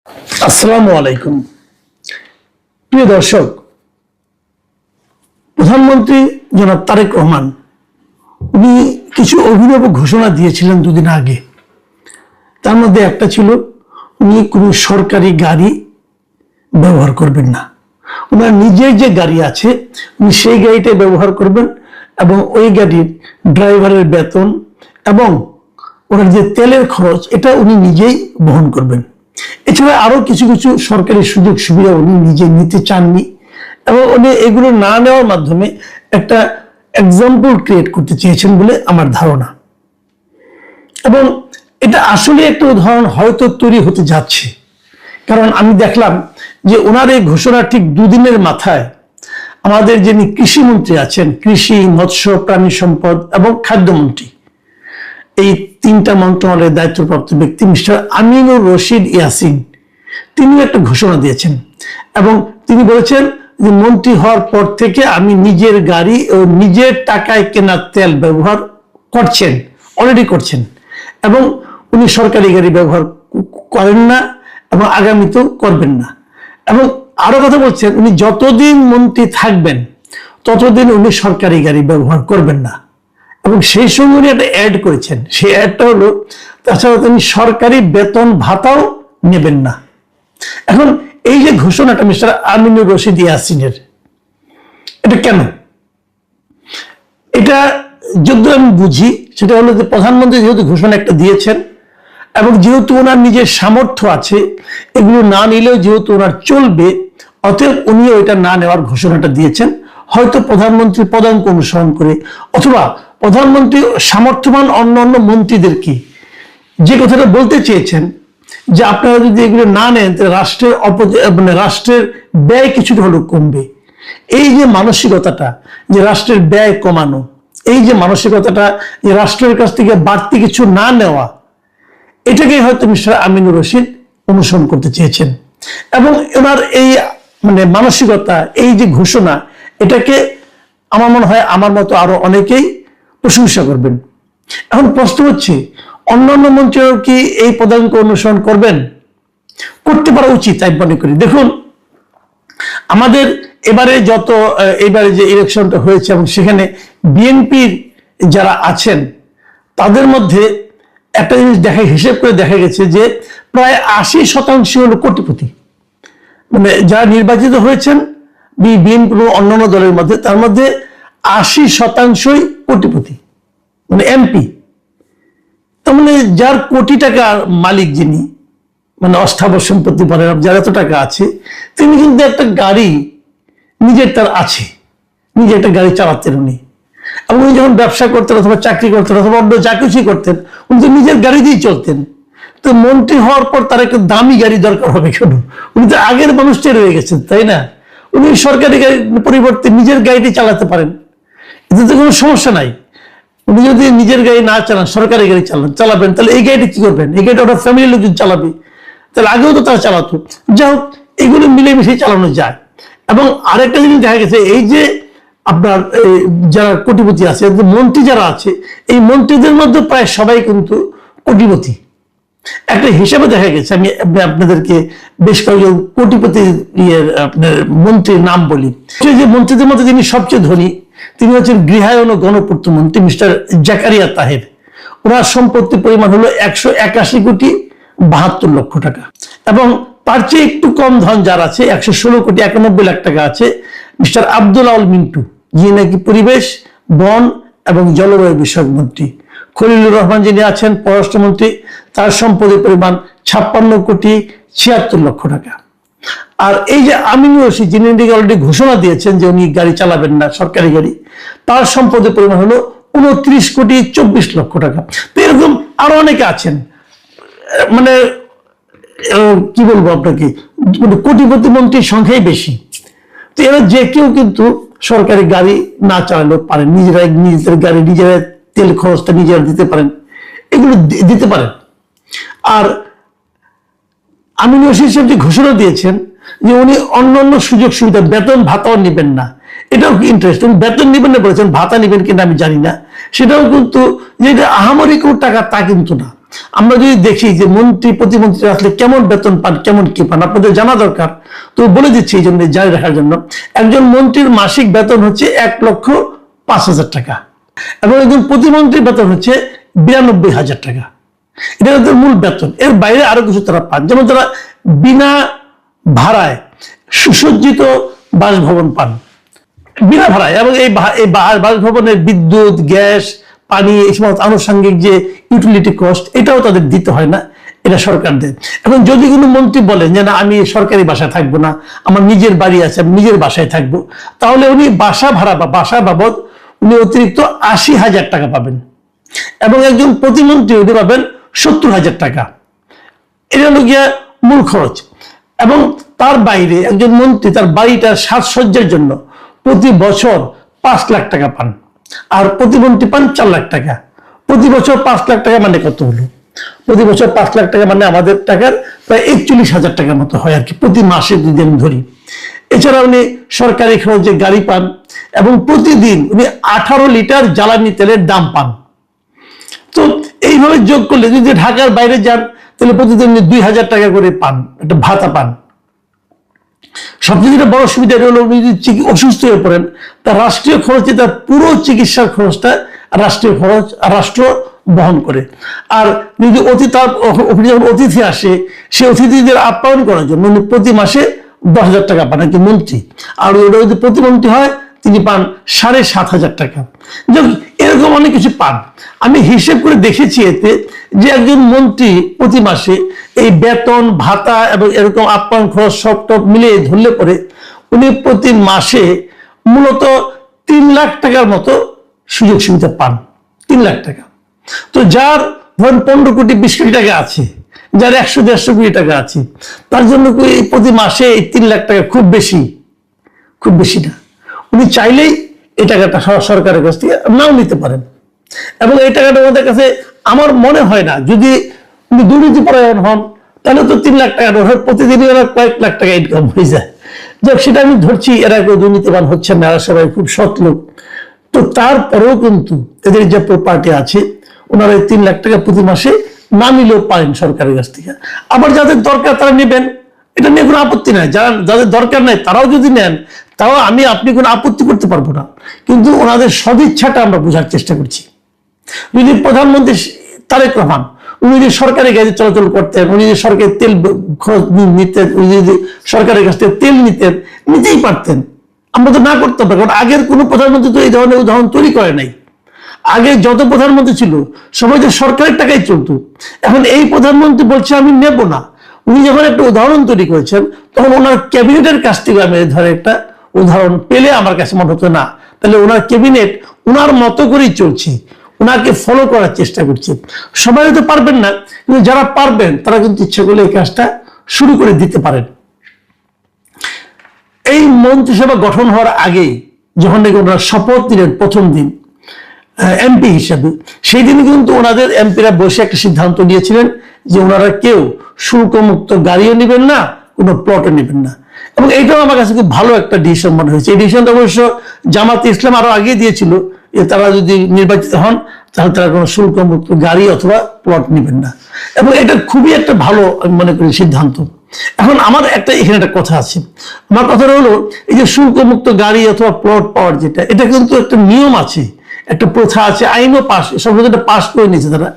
আসসালামু আলাইকুম। প্রিয় দর্শক, প্রধানমন্ত্রী জনাব তারেক রহমান উনি কিছু অভিনব ঘোষণা দিয়েছিলেন দুদিন আগে। তার মধ্যে একটা ছিল উনি কোনো সরকারি গাড়ি ব্যবহার করবেন না। ওনার নিজের যে গাড়ি আছে উনি সেই গাড়িটাই ব্যবহার করবেন এবং ওই গাড়ির ড্রাইভারের বেতন এবং ওনার যে তেলের খরচ এটা উনি নিজেই বহন করবেন। এছাড়া আরো কিছু কিছু সরকারি সুযোগ সুবিধা উনি নিজে নিতে চাননি এবং উনি এগুলো না নেওয়ার মাধ্যমে একটা এক্সাম্পল ক্রিয়েট করতে চেয়েছেন বলে আমার ধারণা। এবং এটা আসলে একটা উদাহরণ হয়তো তৈরি হতে যাচ্ছে, কারণ আমি দেখলাম যে ওনার এই ঘোষণা ঠিক দুদিনের মাথায় আমাদের যিনি কৃষিমন্ত্রী আছেন, কৃষি, মৎস্য, প্রাণী সম্পদ এবং খাদ্যমন্ত্রী, এই তিনটা মন্ত্রণালয়ের দায়িত্বপ্রাপ্ত ব্যক্তি মিস্টার আমিনুর রশিদ ইয়াসিন, তিনি একটা ঘোষণা দিয়েছেন এবং তিনি বলেছেন যে মন্ত্রী হওয়ার পর থেকে আমি নিজের গাড়ি ও নিজের টাকায় কেনা তেল ব্যবহার করছেন, অলরেডি করছেন, এবং উনি সরকারি গাড়ি ব্যবহার করেন না এবং আগামীতেও করবেন না। এবং আরো কথা বলছেন উনি যতদিন মন্ত্রী থাকবেন ততদিন উনি সরকারি গাড়ি ব্যবহার করবেন না। এবং সেই সঙ্গে উনি একটা অ্যাড করেছেন, সেই অ্যাডটা হলো তাছাড়া তিনি সরকারি বেতন ভাতাও নেবেন না। এখন এই যে ঘোষণাটা মিস্টার আমিনুর রশিদ ইয়াসিনের, এটা কেন? এটা যদি আমি বুঝি সেটা হলো যে প্রধানমন্ত্রী যেহেতু ঘোষণা একটা দিয়েছেন এবং যেহেতু ওনার নিজের সামর্থ্য আছে, এগুলো না নিলেও যেহেতু ওনার চলবে, অতএব উনি ওইটা না নেওয়ার ঘোষণাটা দিয়েছেন। হয়তো প্রধানমন্ত্রী পদাঙ্ক অনুসরণ করে অথবা প্রধানমন্ত্রী সামর্থ্যবান অন্য মন্ত্রীদেরকে যে কথাটা বলতে চেয়েছেন যে আপনারা যদি এগুলো না নেন তাহলে রাষ্ট্রের ব্যয় কিছুটা হলেও কমবে। এই যে মানসিকতাটা যে রাষ্ট্রের ব্যয় কমানো, এই যে মানসিকতাটা যে রাষ্ট্রের কাছ থেকে বাড়তি কিছু না নেওয়া, এটাকে হয়তো মিস্টার আমিনুর রশিদ অনুসরণ করতে চেয়েছেন। এবং ওনার এই মানসিকতা, এই যে ঘোষণা, এটাকে আমার মনে হয় আমার মতো আরো অনেকেই প্রশংসা করবেন। এখন প্রশ্ন হচ্ছে অন্যান্য মন্ত্রীরাও কি এই পদাঙ্ক অনুসরণ করবেন? করতে পারা উচিত আমি মনে করি। দেখুন, আমাদের এবারে যে ইলেকশনটা হয়েছে এবং সেখানে বিএনপির যারা আছেন তাদের মধ্যে একটা জিনিস হিসেব করে দেখা গেছে যে প্রায় 80% হলো কোটিপতি। যারা নির্বাচিত হয়েছেন বিএনপি অন্যান্য দলের মধ্যে, তার মধ্যে 80%ই কোটিপতি, এমপি। তার যার কোটি টাকার মালিক, যিনি অস্থাবর সম্পত্তি বলেন, যার এত টাকা আছে, তিনি কিন্তু একটা গাড়ি নিজের তার আছে, নিজে একটা গাড়ি চালাতেন উনি। এবং উনি যখন ব্যবসা করতেন অথবা চাকরি করতেন অথবা অন্য যা কিছুই করতেন, উনি তো নিজের গাড়ি দিয়েই চলতেন। তো মন্ত্রী হওয়ার পর তার একটা দামি গাড়ি দরকার হবে কেন? উনি তো আগের মানুষটাই রয়ে গেছেন, তাই না? উনি সরকারি গাড়ির পরিবর্তে নিজের গাড়িটি চালাতে পারেন, এতে তো কোনো সমস্যা নাই। উনি যদি নিজের গাড়ি না চালান, সরকারি গাড়ি চালাবেন, তাহলে এই গাড়িটি কি করবেন? এই গাড়িটা ওটা ফ্যামিলির লোকজন চালাবে, তাহলে আগেও তো তারা চালাতো। যাই হোক, এগুলো মিলেমিশে চালানো যায়। এবং আরেকটা জিনিস দেখা গেছে, এই যে আপনার যারা কোটিপতি আছে, মন্ত্রী যারা আছে, এই মন্ত্রীদের মধ্যে প্রায় সবাই কিন্তু কোটিপতি। একটা হিসাবে দেখা গেছে, আমি আপনাদেরকে বেশ কয়েকজন কোটিপতি আপনার মন্ত্রীর নাম বলি। যে মন্ত্রীদের মধ্যে যিনি সবচেয়ে ধনী, তিনি হচ্ছেন গৃহায়ন ও গণপূর্ত মন্ত্রী মিস্টার জাকারিয়া তাহের। ওনার সম্পত্তির পরিমাণ হলো 181,72,00,000 টাকা। এবং তার চেয়ে একটু কম ধন যার আছে, 116,91,00,000 টাকা আছে মিস্টার আব্দুল আউল মিন্টু, যিনি নাকি পরিবেশ, বন এবং জলবায়ু বিষয়ক মন্ত্রী। খলিলুর রহমান যিনি আছেন পররাষ্ট্রমন্ত্রী, তার সম্পদের পরিমাণ 56,76,00,000 টাকা। আর এই যে আমিনুর রশিদ, যিনি অলরেডি ঘোষণা দিয়েছেন যে উনি গাড়ি চালাবেন না, সরকারি গাড়ি, তার সম্পদের পরিমাণ হলো 29,24,00,000 টাকা। তো এরকম আরো অনেকে আছেন, কি বলবো আপনাকে, কোটিপতি মন্ত্রীর সংখ্যাই বেশি। তো এরা যে কেউ কিন্তু সরকারি গাড়ি না চালালেও পারেন, নিজেদের গাড়ি নিজেরা তেল খরচটা নিজেরা দিতে পারেন, এগুলো দিতে পারেন। আর আমিনুর রশিদ সাহেব যে ঘোষণা দিয়েছেন যে উনি অন্যান্য সুযোগ সুবিধা, বেতন ভাতাও নেবেন না, এটাও ইন্টারেস্টিং। বেতন নেবেন না বলেছেন, ভাতা নেবেন কিনা আমি জানি না, সেটাও কিন্তু যে আহামরি কোনো টাকা তা কিন্তু না। আমরা যদি দেখি যে মন্ত্রী প্রতিমন্ত্রী আসলে কেমন বেতন পান, কেমন কি পান, আপনাদের জানা দরকার, তো বলে দিচ্ছি এই জন্য জারি রাখার জন্য। একজন মন্ত্রীর মাসিক বেতন হচ্ছে 1,05,000 টাকা, এবং একজন প্রতিমন্ত্রীর বেতন হচ্ছে 92,000 টাকা। এটা তাদের মূল বেতন। এর বাইরে আরো কিছু তারা পান, যেমন তারা বিনা ভাড়ায় সুসজ্জিত বাসভবন পান, বিনা ভাড়ায়। এবং এই বাসভবনের বিদ্যুৎ, গ্যাস, পানি, এই সমস্ত আনুষঙ্গিক যে ইউটিলিটি কস্ট, এটাও তাদের দিতে হয় না, এটা সরকার দেয়। এখন যদি কোনো মন্ত্রী বলেন যে না আমি সরকারি বাসায় থাকবো না, আমার নিজের বাড়ি আছে, আমি নিজের বাসায় থাকবো, তাহলে উনি বাসা ভাড়া বা বাসা বাবদ উনি অতিরিক্ত 80,000 টাকা পাবেন। এবং একজন প্রতিমন্ত্রী উনি পাবেন 70,000 টাকা। এটা হলো গিয়া মূল খরচ। এবং তার বাইরে একজন মন্ত্রী তার বাড়িটার সাজসজ্জার জন্য প্রতি বছর 5 লাখ টাকা পান, আর প্রতিমন্ত্রী পান 4 লাখ টাকা। প্রতি বছর 5 লাখ টাকা মানে কত হলো? প্রতি বছর 5 লাখ টাকা মানে আমাদের টাকার প্রায় 41,000 টাকার মতো হয় আর কি, প্রতি মাসে যদি আমি ধরি। এছাড়া উনি সরকারি খরচে গাড়ি পান, এবং প্রতিদিন উনি 18 লিটার জ্বালানি তেলের দাম পান। তো এইভাবে যোগ করলে যদি ঢাকার বাইরে যান, তাহলে প্রতিদিন 2,000 টাকা করে পান, একটা ভাতা পান। সবচেয়ে যেটা বড় সুবিধা হলো উনি যদি অসুস্থ হয়ে পড়েন, তার রাষ্ট্রীয় খরচে তার পুরো চিকিৎসার খরচটা রাষ্ট্রীয় খরচ রাষ্ট্র বহন করে। আর যদি অতিথি আসে, সে অতিথিদের আপ্যায়ন করার জন্য উনি প্রতি মাসে 10,000 টাকা পান আর কি মন্ত্রী। আর ওটা যদি প্রতিমন্ত্রী হয়, তিনি পান 7,500 টাকা। এরকম অনেক কিছু পান। আমি হিসেব করে দেখেছি এতে যে একজন মন্ত্রী প্রতি মাসে এই বেতন, ভাতা এবং এরকম আপ্যায়ন খরচ সব মিলিয়ে ধরলে পরে উনি প্রতি মাসে মূলত 3 লাখ টাকার মতো সুযোগ সুবিধা পান। 3 লাখ টাকা। তো যার ধরেন 15 কোটি 20 কোটি টাকা আছে, যার 100-150 কোটি টাকা আছে, তার জন্য প্রতি মাসে এই 3 লাখ টাকা খুব বেশি, খুব বেশি না। উনি চাইলেই এই টাকাটা সরকারের কাছ থেকে নাও নিতে পারেন। এবং এই টাকাটা আমাদের কাছে আমার মনে হয় না, যদি উনি দুর্নীতি পরায়ণ হন, তাহলে তো 3 লাখ টাকা প্রতিদিনই ওরা কয়েক লাখ টাকা ইনকাম হয়ে যায়। যাক, সেটা আমি ধরছি এরা কেউ দুর্নীতিবান হচ্ছে না, এরা সবাই খুব সৎ লোক। তো তারপরেও কিন্তু এদের যে পার্টি আছে, ওনারা 3 লাখ টাকা প্রতি মাসে না নিলেও পারেন সরকারের কাছ থেকে। আবার যাদের দরকার তারা নেবেন, এটা নিয়ে কোনো আপত্তি নাই। যাদের দরকার নাই তারাও যদি নেন, তাও আপনি কোনো আপত্তি করতে পারবো না। কিন্তু ওনাদের সদিচ্ছাটা আমরা বোঝার চেষ্টা করছি। যদি প্রধানমন্ত্রী তারেক রহমান উনি যদি সরকারি গাড়ি চলাচল করতেন, উনি যদি সরকারি তেল খরচ নিতেন, উনি যদি সরকারের কাছ থেকে তেল নিতেন, নিতেই পারতেন। আমরা তো না করতে পারি, কারণ আগের কোনো প্রধানমন্ত্রী তো এই ধরনের উদাহরণ তৈরি করে নাই। আগে যত প্রধানমন্ত্রী ছিল সবাই তো সরকারের টাকায় চলতো। এখন এই প্রধানমন্ত্রী বলছে আমি নেব না। উনি যখন একটা উদাহরণ তৈরি করেছেন, তখন ওনার ক্যাবিনেটের কাছ থেকে আমি ধরে একটা উদাহরণ পেলে আমার কাছে মনে হতো না, তাহলে ওনার ক্যাবিনেট ওনার মতো করেই চলছে, ওনাকে ফলো করার চেষ্টা করছে। সবাই হয়তো পারবেন না, কিন্তু যারা পারবেন তারা কিন্তু ইচ্ছা করলে এই কাজটা শুরু করে দিতে পারেন। এই মন্ত্রিসভা গঠন হওয়ার আগেই যখন নাকি ওনারা শপথ নিলেন প্রথম দিন এমপি হিসাবে, সেই দিন কিন্তু ওনাদের এমপিরা বসে একটা সিদ্ধান্ত নিয়েছিলেন যে ওনারা কেউ শুল্কমুক্ত গাড়িও নেবেন না, কোনো প্লটও নেবেন না। এবং এইটাও আমার কাছে খুব ভালো একটা ডিসিশন মনে হয়েছে। এই ডিসিশনটা অবশ্য জামাতে ইসলাম আরো আগে দিয়েছিল যে তারা যদি নির্বাচিত হন, তাহলে তারা কোনো শুল্কমুক্ত গাড়ি অথবা প্লট নেবেন না। এবং এটা খুবই একটা ভালো আমি মনে করি সিদ্ধান্ত। এখন আমার এখানে একটা কথা আছে। আমার কথাটা হলো, এই যে শুল্কমুক্ত গাড়ি অথবা প্লট পাওয়ার যেটা, এটা কিন্তু একটা নিয়ম আছে, একটা প্রথা আছে, আইনও সংসদে পাস করে নিয়েছে তারা,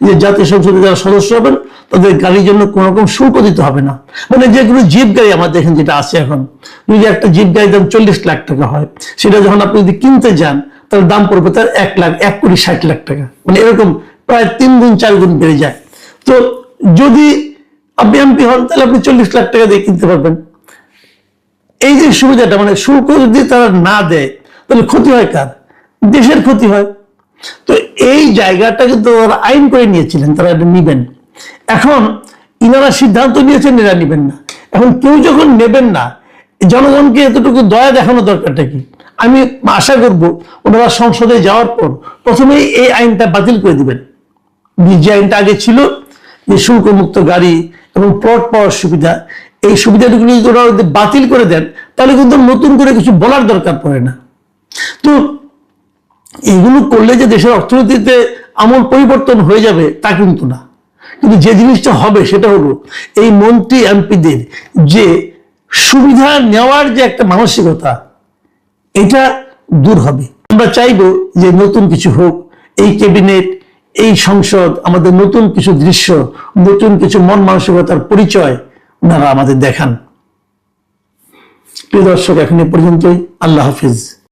যে জাতীয় সংসদে যারা সদস্য হবেন তাদের গাড়ির জন্য কোন রকম শুল্ক দিতে হবে না। মানে যেগুলো জিপ গাড়ি আমাদের এখানে যেটা আছে এখন, যদি একটা জিপ গাড়ির দাম 40 লাখ টাকা হয়, সেটা যখন আপনি যদি কিনতে যান তার দাম পড়বে তার 1,60,00,000 টাকা। মানে এরকম প্রায় 3 গুণ 4 গুণ বেড়ে যায়। তো যদি আপনি এমপি হন, তাহলে আপনি 40 লাখ টাকা দিয়ে কিনতে পারবেন। এই যে সুবিধাটা, মানে শুল্ক যদি তারা না দেয় তাহলে ক্ষতি হয় কার? দেশের ক্ষতি হয়। তো এই জায়গাটা কিন্তু ওরা আইন করে নিয়েছিলেন, তারা এটা নিবেন। এখন ইনারা সিদ্ধান্ত নিয়েছেন এরা নিবেন না। এখন কেউ যখন নেবেন না, জনগণকে এতটুকু দয়া দেখানো দরকারটা কি? আমি আশা করব ওনারা সংসদে যাওয়ার পর প্রথমেই এই আইনটা বাতিল করে দিবেন। যে আইনটা আগে ছিল, যে শুল্কমুক্ত গাড়ি এবং প্লট পাওয়ার সুবিধা, এই সুবিধাটুকু যদি ওরা বাতিল করে দেন, তাহলে কিন্তু নতুন করে কিছু বলার দরকার পড়ে না। তো এগুলো করলে যে দেশের অর্থনীতিতে আমূল পরিবর্তন হয়ে যাবে তা কিন্তু না। কিন্তু যে জিনিসটা হবে সেটা হলো এই মন্ত্রী এমপিদের যে সুবিধা নেওয়ার যে একটা মানসিকতা, এটা দূর হবে। আমরা চাইবো যে নতুন কিছু হোক, এই ক্যাবিনেট, এই সংসদ আমাদের নতুন কিছু দৃশ্য, নতুন কিছু মন মানসিকতার পরিচয় ওনারা আমাদের দেখান। প্রিয় দর্শক, এখন এ পর্যন্তই। আল্লাহ হাফিজ।